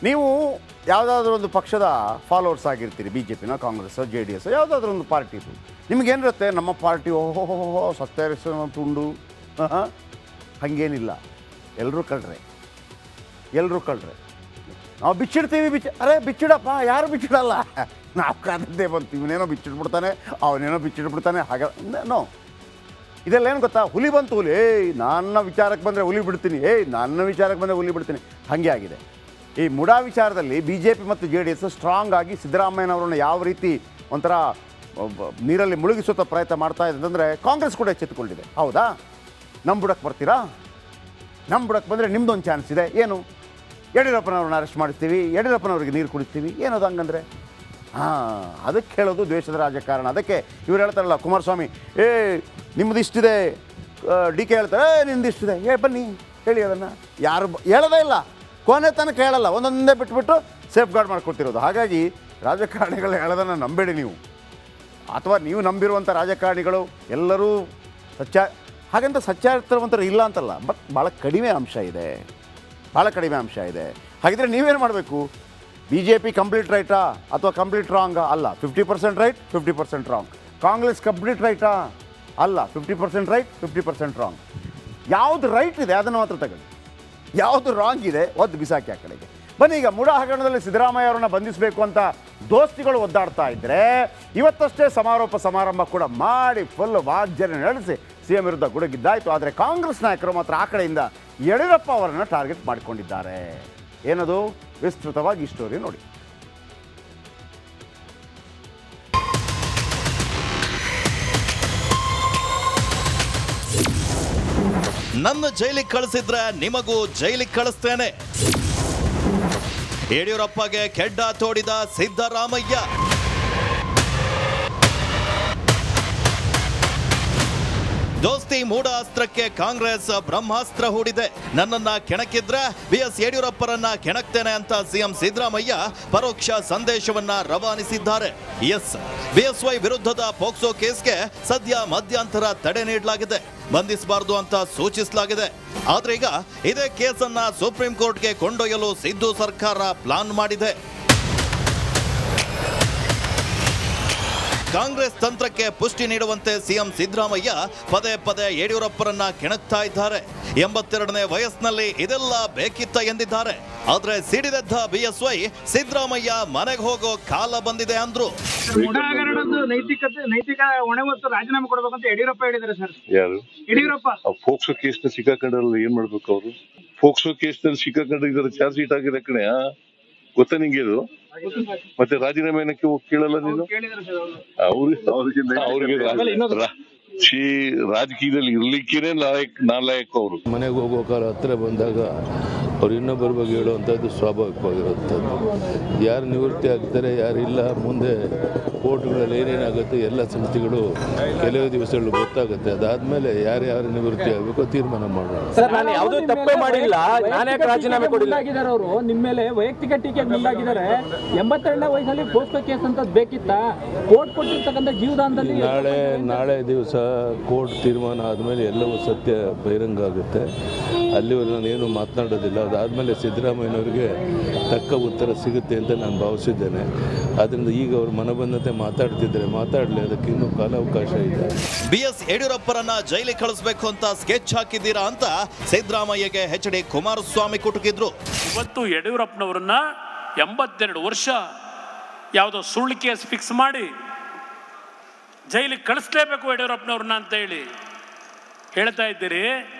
ನೀವು ಯಾವುದಾದ್ರೂ ಒಂದು ಪಕ್ಷದ ಫಾಲೋವರ್ಸ್ ಆಗಿರ್ತೀರಿ, ಬಿ ಜೆ ಪಿನ, ಕಾಂಗ್ರೆಸ್, ಜೆ ಡಿ ಎಸ್, ಯಾವುದಾದ್ರೂ ಒಂದು ಪಾರ್ಟಿದು. ನಿಮಗೇನಿರುತ್ತೆ, ನಮ್ಮ ಪಾರ್ಟಿ ಓಹೋ ಸತ್ಯ ತುಂಡು, ಹಾಗೇನಿಲ್ಲ. ಎಲ್ಲರೂ ಕಳ್ರೆ, ನಾವು ಬಿಚ್ಚಿಡ್ತೀವಿ. ಅರೆ ಬಿಚ್ಚಿಡಪ್ಪ, ಯಾರು ಬಿಚ್ಚಿಡಲ್ಲ. ನಾವು ಕಾದದ್ದೇ ಬಂತು, ಇವನೇನೋ ಬಿಚ್ಚಿಟ್ಬಿಡ್ತಾನೆ, ಅವನೇನೋ ಬಿಚ್ಚಿಟ್ಬಿಡ್ತಾನೆ, ಹಾಗೆ ನೋ. ಇದೆಲ್ಲ ಏನು ಗೊತ್ತಾ, ಹುಲಿ ಬಂತು ಹುಲಿ, ನನ್ನ ವಿಚಾರಕ್ಕೆ ಬಂದರೆ ಹುಲಿ ಬಿಡ್ತೀನಿ, ನನ್ನ ವಿಚಾರಕ್ಕೆ ಬಂದರೆ ಹುಲಿ ಬಿಡ್ತೀನಿ, ಹಾಗೆ ಆಗಿದೆ. ಈ ಮುಡಾ ವಿಚಾರದಲ್ಲಿ ಬಿ ಜೆ ಪಿ ಮತ್ತು ಜೆ ಡಿ ಎಸ್ ಸ್ಟ್ರಾಂಗ್ ಆಗಿ ಸಿದ್ದರಾಮಯ್ಯನವರನ್ನು ಯಾವ ರೀತಿ ಒಂಥರ ನೀರಲ್ಲಿ ಮುಳುಗಿಸುತ್ತ ಪ್ರಯತ್ನ ಮಾಡ್ತಾ ಇದೆ ಅಂತಂದರೆ ಕಾಂಗ್ರೆಸ್ ಕೂಡ ಎಚ್ಚೆತ್ತುಕೊಂಡಿದೆ. ಹೌದಾ, ನಮ್ಮ ಬುಡಕ್ಕೆ ಬರ್ತೀರಾ? ನಮ್ಮ ಬುಡಕ್ಕೆ ಬಂದರೆ ನಿಮ್ಮದೊಂದು ಚಾನ್ಸ್ ಇದೆ. ಏನು, ಯಡಿಯೂರಪ್ಪನವ್ರನ್ನ ಅರೆಸ್ಟ್ ಮಾಡಿಸ್ತೀವಿ, ಯಡಿಯೂರಪ್ಪನವ್ರಿಗೆ ನೀರು ಕುಡಿಸ್ತೀವಿ, ಏನದು ಹಂಗಂದರೆ? ಅದಕ್ಕೆ ಹೇಳೋದು ದ್ವೇಷದ ರಾಜಕಾರಣ. ಅದಕ್ಕೆ ಇವ್ರು ಹೇಳ್ತಾರಲ್ಲ, ಕುಮಾರಸ್ವಾಮಿ ನಿಮ್ಮದು ಇಷ್ಟಿದೆ, ಡಿ ಕೆ ಹೇಳ್ತಾರೆ ನಿಮ್ದು ಇಷ್ಟಿದೆ, ಬನ್ನಿ ಹೇಳಿ. ಅದನ್ನು ಯಾರು ಹೇಳೋದೇ ಇಲ್ಲ, ಕೊನೆ ತನಕ ಹೇಳಲ್ಲ, ಒಂದೊಂದೇ ಬಿಟ್ಬಿಟ್ಟು ಸೇಫ್ ಗಾರ್ಡ್ ಮಾಡ್ಕೊಳ್ತಿರೋದು. ಹಾಗಾಗಿ ರಾಜಕಾರಣಿಗಳು ಹೇಳೋದನ್ನು ನಂಬೇಡಿ ನೀವು, ಅಥವಾ ನೀವು ನಂಬಿರುವಂಥ ರಾಜಕಾರಣಿಗಳು ಎಲ್ಲರೂ ಹಾಗಂತ ಸಚ್ಚಾರಿತ್ರವಂತರು ಇಲ್ಲ ಅಂತಲ್ಲ, ಬಟ್ ಭಾಳ ಕಡಿಮೆ ಅಂಶ ಇದೆ. ಹಾಗಿದ್ರೆ ನೀವೇನು ಮಾಡಬೇಕು? ಬಿ ಜೆ ಪಿ ಕಂಪ್ಲೀಟ್ ರೈಟಾ ಅಥವಾ ಕಂಪ್ಲೀಟ್ ರಾಂಗಾ? ಅಲ್ಲ, 50% ರೈಟ್, 50% ರಾಂಗ್. ಕಾಂಗ್ರೆಸ್ ಕಂಪ್ಲೀಟ್ ರೈಟಾ? ಅಲ್ಲ, 50% ರೈಟ್, 50% ರಾಂಗ್. ಯಾವುದು ರೈಟ್ ಇದೆ ಅದನ್ನು ಮಾತ್ರ ತಗೊಳ್ಳಿ, ಯಾವುದು ರಾಂಗ್ ಇದೆ ಒದ್ದು ಬಿಸಾಕಿ ಆ ಕಡೆಗೆ ಬನ್ನಿ. ಈಗ ಮುಡಾ ಹಗರಣದಲ್ಲಿ ಸಿದ್ದರಾಮಯ್ಯ ಅವರನ್ನು ಬಂಧಿಸಬೇಕು ಅಂತ ದೋಸ್ತಿಗಳು ಒದ್ದಾಡ್ತಾ ಇದ್ದರೆ, ಇವತ್ತಷ್ಟೇ ಸಮಾರೋಪ ಸಮಾರಂಭ ಕೂಡ ಮಾಡಿ ಫುಲ್ ವಾಗ್ಜನೆ ನಡೆಸಿ ಸಿ ಎಂ ವಿರುದ್ಧ ಗುಡುಗಿದ್ದಾಯಿತು. ಆದರೆ ಕಾಂಗ್ರೆಸ್ ನಾಯಕರು ಮಾತ್ರ ಆ ಕಡೆಯಿಂದ ಯಡಿಯೂರಪ್ಪ ಅವರನ್ನು ಟಾರ್ಗೆಟ್ ಮಾಡಿಕೊಂಡಿದ್ದಾರೆ. ಏನದು? ವಿಸ್ತೃತವಾಗಿ ಈ ಸ್ಟೋರಿ ನೋಡಿ. ನನ್ನ ಜೈಲಿಗೆ ಕಳಿಸಿದ್ರೆ ನಿಮಗೂ ಜೈಲಿಗೆ ಕಳಿಸ್ತೇನೆ. ಯಡಿಯೂರಪ್ಪಗೆ ಕೆಡ್ಡ ತೋಡಿದ ಸಿದ್ದರಾಮಯ್ಯ. ದೋಸ್ತಿ ಮೂಢ ಅಸ್ತ್ರಕ್ಕೆ ಕಾಂಗ್ರೆಸ್ ಬ್ರಹ್ಮಾಸ್ತ್ರ ಹೂಡಿದೆ. ನನ್ನನ್ನ ಕೆಣಕಿದ್ರೆ BS ಯಡಿಯೂರಪ್ಪರನ್ನ ಕೆಣಕ್ತೇನೆ ಅಂತ ಸಿಎಂ ಸಿದ್ದರಾಮಯ್ಯ ಪರೋಕ್ಷ ಸಂದೇಶವನ್ನ ರವಾನಿಸಿದ್ದಾರೆ. ಎಸ್, BSY ವಿರುದ್ಧದ ಪೋಕ್ಸೋ ಕೇಸ್ಗೆ ಸದ್ಯ ಮಧ್ಯಂತರ ತಡೆ ನೀಡಲಾಗಿದೆ, ಬಂಧಿಸಬಾರದು ಅಂತ ಸೂಚಿಸಲಾಗಿದೆ. ಆದ್ರೆ ಈಗ ಇದೇ ಕೇಸನ್ನ ಸುಪ್ರೀಂ ಕೋರ್ಟ್ಗೆ ಕೊಂಡೊಯ್ಯಲು ಸಿದ್ದು ಸರ್ಕಾರ ಪ್ಲಾನ್ ಮಾಡಿದೆ. ಕಾಂಗ್ರೆಸ್ ತಂತ್ರಕ್ಕೆ ಪುಷ್ಟಿ ನೀಡುವಂತೆ ಸಿಎಂ ಸಿದ್ದರಾಮಯ್ಯ ಪದೇ ಪದೇ ಯಡಿಯೂರಪ್ಪರನ್ನ ಕೆಣಕ್ತಾ ಇದ್ದಾರೆ. 82ನೇ ವಯಸ್ಸಿನಲ್ಲಿ ಇದೆಲ್ಲ ಬೇಕಿತ್ತ ಎಂದಿದ್ದಾರೆ. ಆದ್ರೆ ಸಿಡಿದೆದ್ದ BSY ಸಿದ್ದರಾಮಯ್ಯ ಮನೆಗೆ ಹೋಗೋ ಕಾಲ ಬಂದಿದೆ ಅಂದ್ರು. ನೈತಿಕ ಹೊಣೆ ಹೊತ್ತು ರಾಜೀನಾಮೆ ಕೊಡಬೇಕಂತ ಯಡಿಯೂರಪ್ಪ ಹೇಳಿದ್ದಾರೆ ಸರ್. ಯಾರು? ಯಡಿಯೂರಪ್ಪ. ಫೋಕ್ಸೋ ಕೇಸ್ ನ ಸಿಕ್ಕಾಕೊಂಡ್ರಲ್ಲ, ಏನ್ ಮಾಡ್ಬೇಕು ಅವರು? ಫೋಕ್ಸೋ ಕೇಸ್ ನಲ್ಲಿ ಸಿಕ್ಕಾಕೊಂಡಿದ್ದಾರೆ, ಚಾರ್ಜ್ ಶೀಟ್ ಆಗಿದೆ ಕಣೆ, ಗೊತ್ತಾ ನಿಂಗೆ? ಇದು ಮತ್ತೆ ರಾಜೀನಾಮೆ ಏನಕ್ಕೆ ಕೇಳಲ್ಲ ನೀನು? ರಾಜಕೀಯದಲ್ಲಿ ಇರ್ಲಿಕ್ಕೇನೆ ನಾಲಾಯಕ ಅವರು. ಮನೆಗೆ ಹೋಗೋ ಕಾಲ ಹತ್ರ ಬಂದಾಗ ಅವ್ರು ಇನ್ನೊಬ್ಬರ ಬಗ್ಗೆ ಹೇಳುವಂಥದ್ದು ಸ್ವಾಭಾವಿಕವಾಗಿರುವಂಥದ್ದು. ಯಾರು ನಿವೃತ್ತಿ ಆಗ್ತಾರೆ, ಯಾರಿಲ್ಲ, ಮುಂದೆ ಕೋರ್ಟ್ಗಳಲ್ಲಿ ಏನೇನಾಗುತ್ತೆ ಎಲ್ಲ ಸಂಸ್ಥೆಗಳು ಕೆಲವು ದಿವಸಗಳು ಗೊತ್ತಾಗುತ್ತೆ. ಅದಾದ್ಮೇಲೆ ಯಾರ್ಯಾರು ನಿವೃತ್ತಿ ಆಗಬೇಕು ತೀರ್ಮಾನ ಮಾಡೋಣ. ಸರ್, ನಾನು ಯಾವುದೂ ತಪ್ಪೇ ಮಾಡಿಲ್ಲ, ನಾನೇ ರಾಜೀನಾಮೆ ಕೊಡಿಲ್ಲ. ಅವರು ನಿಮ್ಮ ಮೇಲೆ ವೈಯಕ್ತಿಕ ಟೀಕೆಗೆ ಮುಂದಾಗಿದ್ದಾರೆ. 82ನೇ ವಯಸ್ಸಲ್ಲಿ ಪೋಸ್ಕೋ ಕೇಸ್ ಅಂತ ಬೇಕಿತ್ತ? ಕೋರ್ಟ್ ಕೊಟ್ಟಿರ್ತಕ್ಕಂಥ ಜೀವದಾನದಲ್ಲಿ ನಾಳೆ ದಿವಸ ಕೋರ್ಟ್ ತೀರ್ಮಾನ ಆದಮೇಲೆ ಎಲ್ಲವೂ ಸತ್ಯ ಬಹಿರಂಗ ಆಗುತ್ತೆ. ಅಲ್ಲಿವರೆಗೂ ನಾನೇನು ಮಾತನಾಡೋದಿಲ್ಲ. ಅದಾದಮೇಲೆ ಸಿದ್ದರಾಮಯ್ಯನವರಿಗೆ ತಕ್ಕ ಉತ್ತರ ಸಿಗುತ್ತೆ ಅಂತ ನಾನು ಭಾವಿಸಿದ್ದೇನೆ. ಆದ್ದರಿಂದ ಈಗ ಅವರು ಮನಬಂದಂತೆ ಮಾತಾಡ್ತಿದ್ದಾರೆ, ಮಾತಾಡಲಿ, ಅದಕ್ಕೆ ಇನ್ನೂ ಕಾಲಾವಕಾಶ ಇದೆ. BS ಯಡಿಯೂರಪ್ಪರನ್ನ ಜೈಲಿಗೆ ಕಳಿಸಬೇಕು ಅಂತ ಸ್ಕೆಚ್ ಹಾಕಿದ್ದೀರಾ ಅಂತ ಸಿದ್ದರಾಮಯ್ಯಗೆ HD ಕುಮಾರಸ್ವಾಮಿ ಕುಟುಕಿದ್ರು. ಇವತ್ತು ಯಡಿಯೂರಪ್ಪನವರನ್ನ 82 ವರ್ಷ ಯಾವುದೋ ಸುಳ್ಳು ಕೇಸ್ ಫಿಕ್ಸ್ ಮಾಡಿ ಜೈಲಿಗೆ ಕಳಿಸ್ಲೇಬೇಕು ಯಡಿಯೂರಪ್ಪನವ್ರನ್ನ ಅಂತ ಹೇಳಿ ಹೇಳ್ತಾ ಇದ್ದೀರಿ.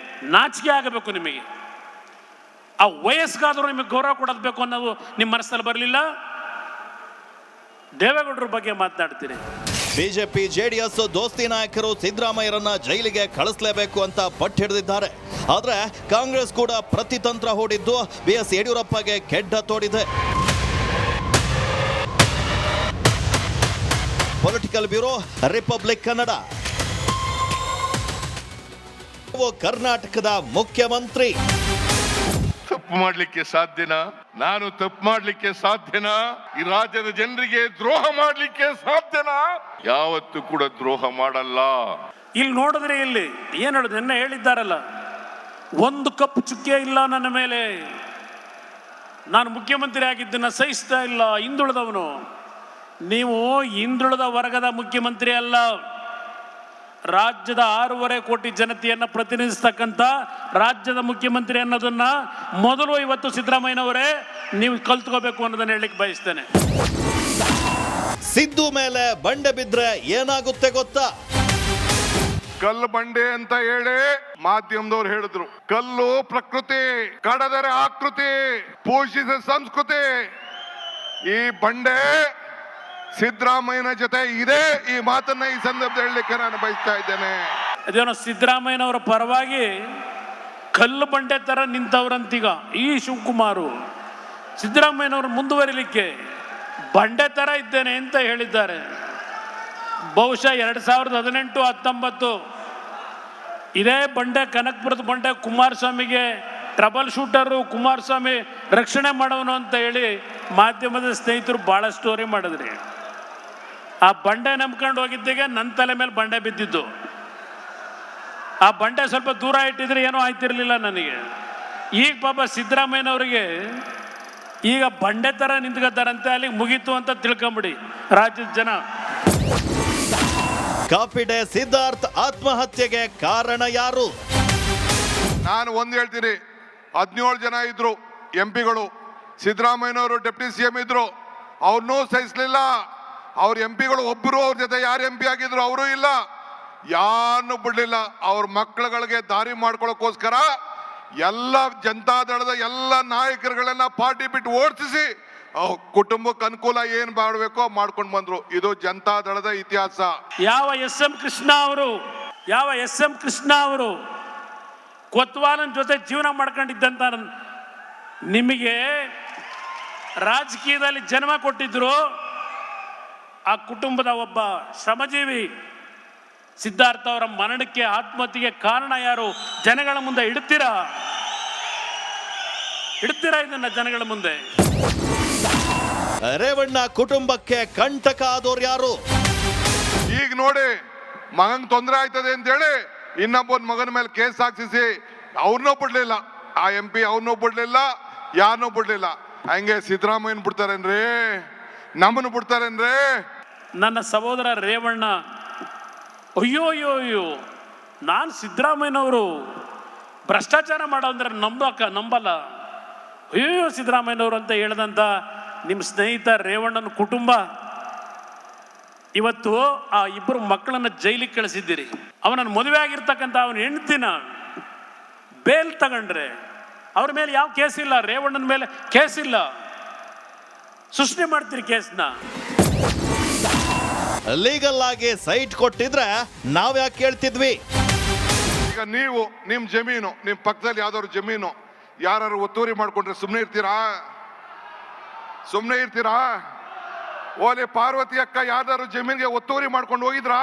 ನಾಚಿಕೆ ಆಗಬೇಕು ನಿಮಗೆ. ಆ ವಯಸ್ಸಿಗಾದರೂ ನಿಮಗೆ ಗೌರವ ಕೊಡಬೇಕು ಅನ್ನೋದು ನಿಮ್ಮ ಮನಸ್ಸಲ್ಲಿ ಬರಲಿಲ್ಲ. ದೇವೇಗೌಡರ ಬಗ್ಗೆ ಮಾತನಾಡ್ತೀರಿ. ಬಿಜೆಪಿ JDS ದೋಸ್ತಿ ನಾಯಕರು ಸಿದ್ದರಾಮಯ್ಯರನ್ನ ಜೈಲಿಗೆ ಕಳಿಸಲೇಬೇಕು ಅಂತ ಪಟ್ಟು ಹಿಡಿದಿದ್ದಾರೆ. ಆದ್ರೆ ಕಾಂಗ್ರೆಸ್ ಕೂಡ ಪ್ರತಿತಂತ್ರ ಹೂಡಿದ್ದು BS ಯಡಿಯೂರಪ್ಪಗೆ ಕೆಡ್ಡ ತೋಡಿದೆ. Political bureau, Republic Kannada. ಕರ್ನಾಟಕದ ಮುಖ್ಯಮಂತ್ರಿ ತಪ್ಪು ಮಾಡ್ಲಿಕ್ಕೆ ಸಾಧ್ಯನಾ? ನಾನು ತಪ್ಪು ಮಾಡ್ಲಿಕ್ಕೆ ಸಾಧ್ಯನಾ? ಈ ರಾಜ್ಯದ ಜನರಿಗೆ ದ್ರೋಹ ಮಾಡ್ಲಿಕ್ಕೆ ಸಾಧ್ಯನಾ? ಯಾವತ್ತೂ ಕೂಡ ದ್ರೋಹ ಮಾಡಲ್ಲ. ಇಲ್ಲಿ ನೋಡಿದ್ರೆ ಇಲ್ಲಿ ಏನ್ ಹೇಳುದು, ನಿನ್ನೆ ಹೇಳಿದ್ದಾರಲ್ಲ, ಒಂದು ಕಪ್ಪು ಚುಕ್ಕೆ ಇಲ್ಲ ನನ್ನ ಮೇಲೆ. ನಾನು ಮುಖ್ಯಮಂತ್ರಿ ಆಗಿದ್ದನ್ನು ಸಹಿಸ್ತಾ ಇಲ್ಲ, ಹಿಂದುಳಿದವನು. ನೀವು ಹಿಂದುಳಿದ ವರ್ಗದ ಮುಖ್ಯಮಂತ್ರಿ ಅಲ್ಲ, ರಾಜ್ಯದ 6.5 ಕೋಟಿ ಜನತೆಯನ್ನು ಪ್ರತಿನಿಧಿಸ್ತಕ್ಕಂಥ ರಾಜ್ಯದ ಮುಖ್ಯಮಂತ್ರಿ ಅನ್ನೋದನ್ನ ಮೊದಲು ಇವತ್ತು ಸಿದ್ದರಾಮಯ್ಯನವರೇ ನೀವು ಕಲ್ತ್ಕೋಬೇಕು ಅನ್ನೋದನ್ನ ಹೇಳಲಿಕ್ಕೆ ಬಯಸ್ತೇನೆ. ಸಿದ್ದು ಮೇಲೆ ಬಂಡೆ ಬಿದ್ರೆ ಏನಾಗುತ್ತೆ ಗೊತ್ತಾ? ಕಲ್ಲು ಬಂಡೆ ಅಂತ ಹೇಳಿ ಮಾಧ್ಯಮದವ್ರು ಹೇಳಿದ್ರು. ಕಲ್ಲು ಪ್ರಕೃತಿ, ಕಡದರೆ ಆಕೃತಿ, ಪೋಷಿಸಿದ ಸಂಸ್ಕೃತಿ. ಈ ಬಂಡೆ ಸಿದ್ದರಾಮಯ್ಯನ ಜೊತೆ ಇದೆ. ಈ ಮಾತನ್ನ ಈ ಸಂದರ್ಭದಲ್ಲಿ ಹೇಳಲಿಕ್ಕೆ ನಾನು ಬಯಸ್ತಾ ಇದ್ದೇನೆ. ಅದೇನೋ ಸಿದ್ದರಾಮಯ್ಯನವರ ಪರವಾಗಿ ಕಲ್ಲು ಬಂಡೆ ತರ ನಿಂತವ್ರಂತೀಗ ಈ ಶಿವಕುಮಾರು ಸಿದ್ದರಾಮಯ್ಯನವರು ಮುಂದುವರಿಲಿಕ್ಕೆ ಬಂಡೆ ತರ ಇದ್ದೇನೆ ಅಂತ ಹೇಳಿದ್ದಾರೆ. ಬಹುಶಃ 2018-19 ಇದೇ ಬಂಡೆ, ಕನಕಪುರದ ಬಂಡೆ ಕುಮಾರಸ್ವಾಮಿಗೆ ಟ್ರಬಲ್ ಶೂಟರು, ಕುಮಾರಸ್ವಾಮಿ ರಕ್ಷಣೆ ಮಾಡೋನು ಅಂತ ಹೇಳಿ ಮಾಧ್ಯಮದ ಸ್ನೇಹಿತರು ಭಾಳ ಸ್ಟೋರಿ ಮಾಡಿದ್ರಿ. ಆ ಬಂಡೆ ನಂಬ್ಕೊಂಡು ಹೋಗಿದ್ದಿಗೆ ನನ್ನ ತಲೆ ಮೇಲೆ ಬಂಡೆ ಬಿದ್ದಿದ್ದು. ಆ ಬಂಡೆ ಸ್ವಲ್ಪ ದೂರ ಇಟ್ಟಿದ್ರೆ ಏನೂ ಆಯ್ತಿರ್ಲಿಲ್ಲ ನನಗೆ. ಈಗ ಪಾಪ ಸಿದ್ದರಾಮಯ್ಯನವರಿಗೆ ಈಗ ಬಂಡೆ ಥರ ನಿಂತ್ಕೊತಾರಂತೆ, ಅಲ್ಲಿಗೆ ಮುಗೀತು ಅಂತ ತಿಳ್ಕೊಂಬಿಡಿ ರಾಜ್ಯದ ಜನ. ಕಾಫಿ ಡೇ ಸಿದ್ಧಾರ್ಥ್ ಆತ್ಮಹತ್ಯೆಗೆ ಕಾರಣ ಯಾರು? ನಾನು ಒಂದು ಹೇಳ್ತೀನಿ, 17 ಜನ ಇದ್ರು ಎಂಪಿಗಳು. ಸಿದ್ದರಾಮಯ್ಯನವರು ಡೆಪ್ಟಿ CM ಇದ್ರು, ಅವ್ರನ್ನೂ ಸಹಿಸಲಿಲ್ಲ. ಅವ್ರ ಎಂಪಿಗಳು ಒಬ್ಬರು ಅವ್ರ ಜೊತೆ ಯಾರು MP ಆಗಿದ್ರು ಅವರು ಇಲ್ಲ, ಯಾರನ್ನೂ ಬಿಡ್ಲಿಲ್ಲ. ಅವ್ರ ಮಕ್ಕಳುಗಳಿಗೆ ದಾರಿ ಮಾಡ್ಕೊಳ್ಳೋಕ್ಕೋಸ್ಕರ ಎಲ್ಲ ಜನತಾದಳದ ಎಲ್ಲ ನಾಯಕರುಗಳನ್ನ ಪಾರ್ಟಿ ಬಿಟ್ಟು ಓಡಿಸಿ ಕುಟುಂಬಕ್ಕೆ ಅನುಕೂಲ ಏನ್ ಮಾಡಬೇಕೋ ಮಾಡ್ಕೊಂಡು ಬಂದ್ರು. ಇದು ಜನತಾದಳದ ಇತಿಹಾಸ. ಯಾವ SM ಕೃಷ್ಣ ಅವರು ಕೊತ್ವಾಲನ್ ಜೊತೆ ಜೀವನ ಮಾಡ್ಕೊಂಡಿದ್ದಂತ ನಿಮಗೆ ರಾಜಕೀಯದಲ್ಲಿ ಜನ್ಮ ಕೊಟ್ಟಿದ್ರು. ಆ ಕುಟುಂಬದ ಒಬ್ಬ ಶ್ರಮಜೀವಿ ಸಿದ್ಧಾರ್ಥ ಅವರ ಮರಣಕ್ಕೆ, ಆತ್ಮಹತ್ಯೆಗೆ ಕಾರಣ ಯಾರು? ಜನಗಳ ಮುಂದೆ ಇಡ್ತೀರಾ ಇದನ್ನ ಜನಗಳ ಮುಂದೆ? ರೇವಣ್ಣ ಕುಟುಂಬಕ್ಕೆ ಕಂಟಕ ಆದವ್ರು ಯಾರು? ಈಗ ನೋಡಿ, ಮಗನ್ ತೊಂದರೆ ಆಯ್ತದೆ ಅಂತೇಳಿ ಇನ್ನೊಬ್ಬನ ಮಗನ ಮೇಲೆ ಕೇಸ್ ಹಾಕ್ಸಿಸಿ ಅವ್ರನ್ನೂ ಬಿಡ್ಲಿಲ್ಲ. ಆ MP ಅವ್ರನ್ನೂ ಬಿಡ್ಲಿಲ್ಲ, ಯಾರನ್ನೂ ಬಿಡ್ಲಿಲ್ಲ. ಹಂಗೆ ಸಿದ್ದರಾಮಯ್ಯನ ಬಿಡ್ತಾರೇನ್ರಿ? ನಮ್ಮನ್ನು ಬಿಡ್ತಾರೇನ್ರಿ? ನನ್ನ ಸಹೋದರ ರೇವಣ್ಣ ಅಯ್ಯೋ ನಾನು ಸಿದ್ದರಾಮಯ್ಯನವರು ಭ್ರಷ್ಟಾಚಾರ ಮಾಡೋ ಅಂದ್ರೆ ನಂಬಲ್ಲ. ಅಯ್ಯೋ ಸಿದ್ದರಾಮಯ್ಯನವರು ಅಂತ ಹೇಳ್ದಂತ ನಿಮ್ಮ ಸ್ನೇಹಿತ ರೇವಣ್ಣನ ಕುಟುಂಬ ಇವತ್ತು ಆ 2 ಮಕ್ಕಳನ್ನ ಜೈಲಿಗೆ ಕಳಿಸಿದ್ದೀರಿ. ಅವನನ್ನು ಮದುವೆ ಆಗಿರ್ತಕ್ಕಂಥ ಅವನ ಹೆಂಡತಿನ ಬೇಲ್ ತಗೊಂಡ್ರೆ ಅವ್ರ ಮೇಲೆ ಯಾವ ಕೇಸ್ ಇಲ್ಲ, ರೇವಣ್ಣನ ಮೇಲೆ ಕೇಸ್ ಇಲ್ಲ. ಸೃಷ್ಟಿ ಮಾಡ್ತೀರಿ ಕೇಸ್ನ. ಲೀಗಲ್ ಆಗಿ ಸೈಟ್ ಕೊಟ್ಟಿದ್ರೆ ನಾವ್ ಯಾಕೆ ಕೇಳ್ತಿದ್ವಿ? ಈಗ ನೀವು ನಿಮ್ ಜಮೀನು, ನಿಮ್ ಪಕ್ಕದಲ್ಲಿ ಯಾವ್ದಾದ್ರು ಜಮೀನು ಯಾರು ಒತ್ತುವರಿ ಮಾಡ್ಕೊಂಡ್ರೆ ಸುಮ್ಮನೆ ಇರ್ತೀರಾ? ಓಲೆ ಪಾರ್ವತಿ ಅಕ್ಕ ಯಾವ್ದಾದ್ರು ಜಮೀನ್ಗೆ ಒತ್ತುವರಿ ಮಾಡ್ಕೊಂಡು ಹೋಗಿದ್ರಾ?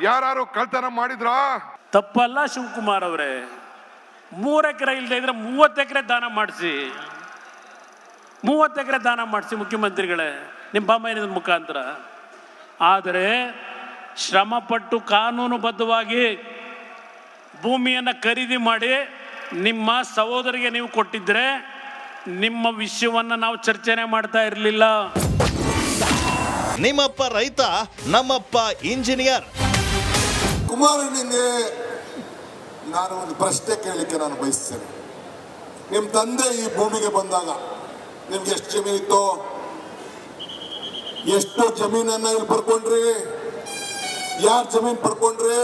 ಯಾರು ಕಳ್ತನ ಮಾಡಿದ್ರಾ? ತಪ್ಪಲ್ಲ ಶಿವಕುಮಾರ್ ಅವರೇ. 3 ಎಕರೆ ಇಲ್ಲದೆ ಇದ್ರೆ 30 ಎಕರೆ ದಾನ ಮಾಡಿಸಿ, 30 ಎಕರೆ ದಾನ ಮಾಡಿಸಿ ಮುಖ್ಯಮಂತ್ರಿಗಳೇ ನಿಮ್ಮ ಬೊಮ್ಮಾಯಿನ ಮುಖಾಂತರ. ಆದರೆ ಶ್ರಮಪಟ್ಟು ಕಾನೂನುಬದ್ಧವಾಗಿ ಭೂಮಿಯನ್ನು ಖರೀದಿ ಮಾಡಿ ನಿಮ್ಮ ಸಹೋದರಿಗೆ ನೀವು ಕೊಟ್ಟಿದ್ರೆ ನಿಮ್ಮ ವಿಷಯವನ್ನು ನಾವು ಚರ್ಚೆನೆ ಮಾಡ್ತಾ ಇರಲಿಲ್ಲ. ನಿಮ್ಮಪ್ಪ ರೈತ, ನಮ್ಮಪ್ಪ ಇಂಜಿನಿಯರ್. ಕುಮಾರನಿಗೆ ನಾನು ಒಂದು ಪ್ರಶ್ನೆ ಕೇಳಲಿಕ್ಕೆ ನಾನು ಬಯಸ್ತೇನೆ. ನಿಮ್ಮ ತಂದೆ ಈ ಭೂಮಿಗೆ ಬಂದಾಗ ನಿಮ್ಗೆ ಎಷ್ಟು ಜಮೀನಿತ್ತು? ಎಷ್ಟು ಜಮೀನನ್ನ ಇಲ್ಲಿ ಪಡ್ಕೊಂಡ್ರಿ? ಯಾರು ಜಮೀನು ಪಡ್ಕೊಂಡ್ರಿ?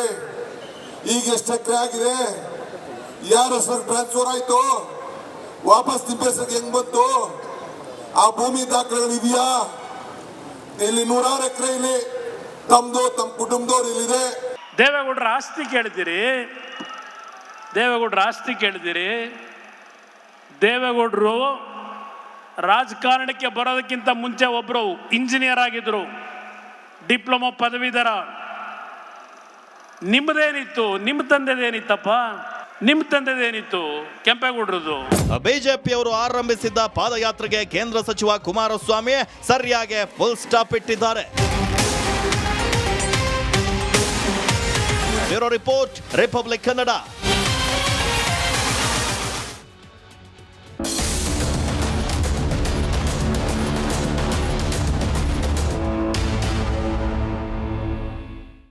ಈಗ ಎಷ್ಟು ಎಕರೆ ಆಗಿದೆ? ಯಾರ ಹೆಸರು ಟ್ರಾನ್ಸ್ಫರ್ ಆಯ್ತು? ವಾಪಸ್ ನಿಮ್ಮ ಹೆಸರಿಗೆ ಹೆಂಗ್ ಬಂತು? ಆ ಭೂಮಿ ದಾಖಲೆಗಳು ಇದೆಯಾ? ಇಲ್ಲಿ 100 ಎಕರೆ ಇಲ್ಲಿ ತಮ್ಮದು, ತಮ್ಮ ಕುಟುಂಬದವ್ರು ಇಲ್ಲಿದೆ. ದೇವೇಗೌಡರ ಆಸ್ತಿ ಕೇಳಿದಿರಿ. ದೇವೇಗೌಡರು ರಾಜಕಾರಣಕ್ಕೆ ಬರೋದಕ್ಕಿಂತ ಮುಂಚೆ ಒಬ್ಬರು ಇಂಜಿನಿಯರ್ ಆಗಿದ್ರು, ಡಿಪ್ಲೊಮಾ ಪದವೀಧರ. ನಿಮ್ಮದೇನಿತ್ತು? ನಿಮ್ಮ ತಂದೆದೇನಿತ್ತಪ್ಪ? ನಿಮ್ಮ ತಂದೆದೇನಿತ್ತು? ಕೆಂಪೇಗೌಡರದು. ಬಿಜೆಪಿಯವರು ಆರಂಭಿಸಿದ್ದ ಪಾದಯಾತ್ರೆಗೆ ಕೇಂದ್ರ ಸಚಿವ ಕುಮಾರಸ್ವಾಮಿ ಸರಿಯಾಗಿ ಫುಲ್ ಸ್ಟಾಪ್ ಇಟ್ಟಿದ್ದಾರೆ. Bureau report, republic Kannada.